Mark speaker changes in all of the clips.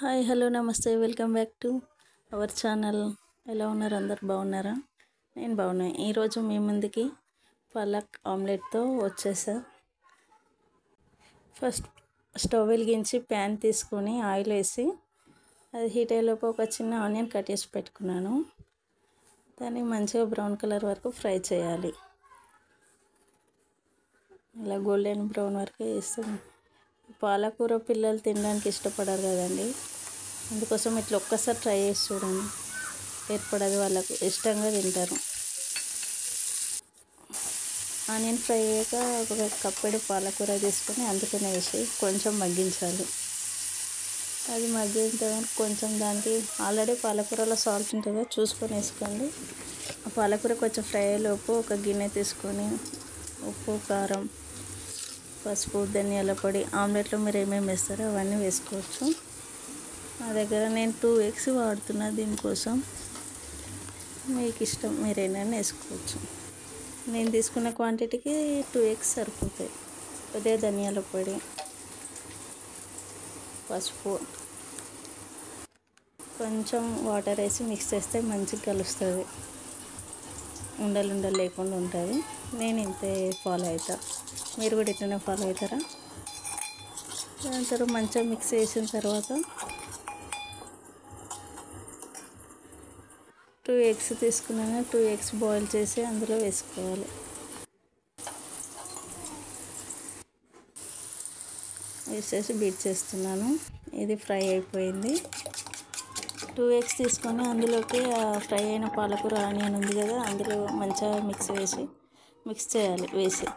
Speaker 1: Hi hello నమస్తే welcome back to our channel. ఎలా ఉన్నారు? అందరు బాగున్నారా? నేను బాగున్నా. ఈరోజు మీ ముందుకి పాలక్ ఆమ్లెట్తో వచ్చేసా. ఫస్ట్ స్టవ్ వెలిగించి ప్యాన్ తీసుకొని ఆయిల్ వేసి అది హీట్ అయ్యేలోపు ఒక చిన్న ఆనియన్ కట్ చేసి పెట్టుకున్నాను. దాన్ని మంచిగా బ్రౌన్ కలర్ వరకు ఫ్రై చేయాలి. ఇలా గోల్డెన్ బ్రౌన్ వరకు వేస్తాం. పాలకూర పిల్లలు తినడానికి ఇష్టపడరు కదండి, అందుకోసం ఇట్లా ఒక్కసారి ట్రై చేసి చూడండి, ఏర్పడదు, వాళ్ళకు ఇష్టంగా తింటారు. ఆనియన్ ఫ్రై అయ్యాక ఒక కప్పెడు పాలకూర తీసుకొని అందుకనే వేసి కొంచెం మగ్గించాలి. అది మగ్గిన తర్వాత కొంచెం దానికి ఆల్రెడీ పాలకూరలో సాల్ట్ ఉంటుందో చూసుకొని వేసుకోండి. ఆ పాలకూర కొంచెం ఫ్రై అయ్యేలోపు ఒక గిన్నె తీసుకొని ఉప్పు, కారం, పసుపు, ధనియాల పొడి, ఆమ్లెట్లో మీరు ఏమేమి వేస్తారో అవన్నీ వేసుకోవచ్చు. నా దగ్గర నేను 2 eggs వాడుతున్నా. దీనికోసం మీకు ఇష్టం, మీరు ఏమైనా వేసుకోవచ్చు. నేను తీసుకున్న క్వాంటిటీకి 2 eggs సరిపోతాయి. కొద్దిగా ధనియాల పొడి, పసుపు, కొంచెం వాటర్ వేసి మిక్స్ చేస్తే మంచిగా కలుస్తుంది, ఉండలు లేకుండా ఉంటుంది. నేను ఇంతే ఫాలో అవుతా, మీరు కూడా ఇట్లనే ఫాలో అవుతారా? దాని తర్వాత మంచిగా మిక్స్ చేసిన తర్వాత 2 eggs తీసుకున్నాను. 2 eggs బాయిల్ చేసి అందులో వేసుకోవాలి. వేసేసి బీట్ చేస్తున్నాను. ఇది ఫ్రై అయిపోయింది. 2 eggs తీసుకొని అందులోకి ఫ్రై అయిన పాలకూర, ఆనియన్ ఉంది కదా, అందులో మంచిగా మిక్స్ చేయాలి. వేసి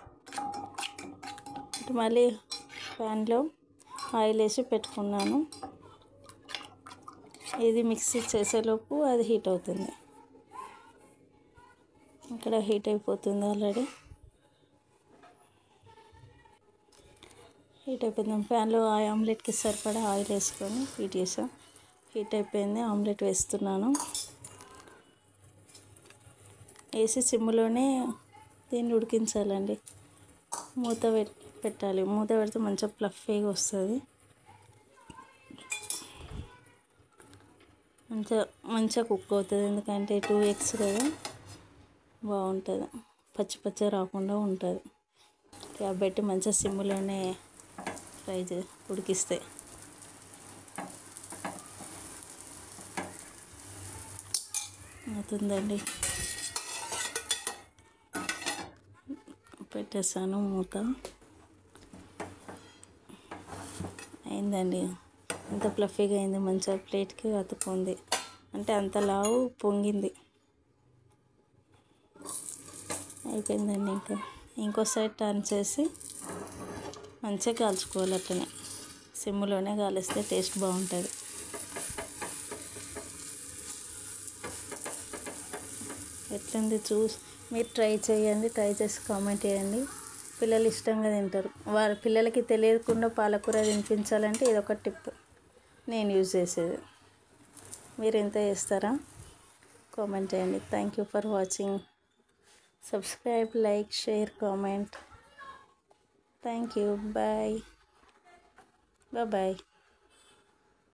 Speaker 1: మళ్ళీ ప్యాన్లో ఆయిల్ వేసి పెట్టుకున్నాను. ఇది మిక్సీ చేసేలోపు అది హీట్ అవుతుంది. ఇక్కడ హీట్ అయిపోతుంది, ఆల్రెడీ హీట్ అయిపోయింది. ప్యాన్లో ఆమ్లెట్కి సరిపడా ఆయిల్ వేసుకొని హీట్ చేసాం. హీట్ అయిపోయింది. ఆమ్లెట్ వేస్తున్నాను. వేసి సిమ్లోనే దీన్ని ఉడికించాలండి. మూత పెట్టాలి. మూత పెడితే మంచిగా ఫ్లఫీగా వస్తుంది. మంచిగా కుక్ అవుతుంది. ఎందుకంటే 2 eggs కదా, బాగుంటుంది, పచ్చి రాకుండా ఉంటుంది. కాబట్టి మంచిగా సిమ్లోనే ఉడికిస్తే అవుతుందండి. పెట్టేసాను, మూత అయిందండి. ఎంత ఫ్లఫీగా అయింది, మంచిగా ప్లేట్కి అతుక్కుంది. అంటే అంత లావు పొంగింది. అయిపోయిందండి. ఇంకో సైడ్ టర్న్ చేసి మంచిగా కాల్చుకోవాలి. అట్లనే సిమ్లోనే కాలిస్తే టేస్ట్ బాగుంటుంది. ఎట్లుంది మీరు ట్రై చేయండి. ట్రై చేసి కామెంట్ చేయండి. పిల్లలు ఇష్టంగా తింటారు. పిల్లలకి తెలియకుండా పాలకూర తినిపించాలంటే ఇదొక టిప్ నేను యూజ్ చేసేది. మీరు ఎంత చేస్తారా? కామెంట్ చేయండి. Thank you for watching. Subscribe, like, share, comment. Thank you. Bye.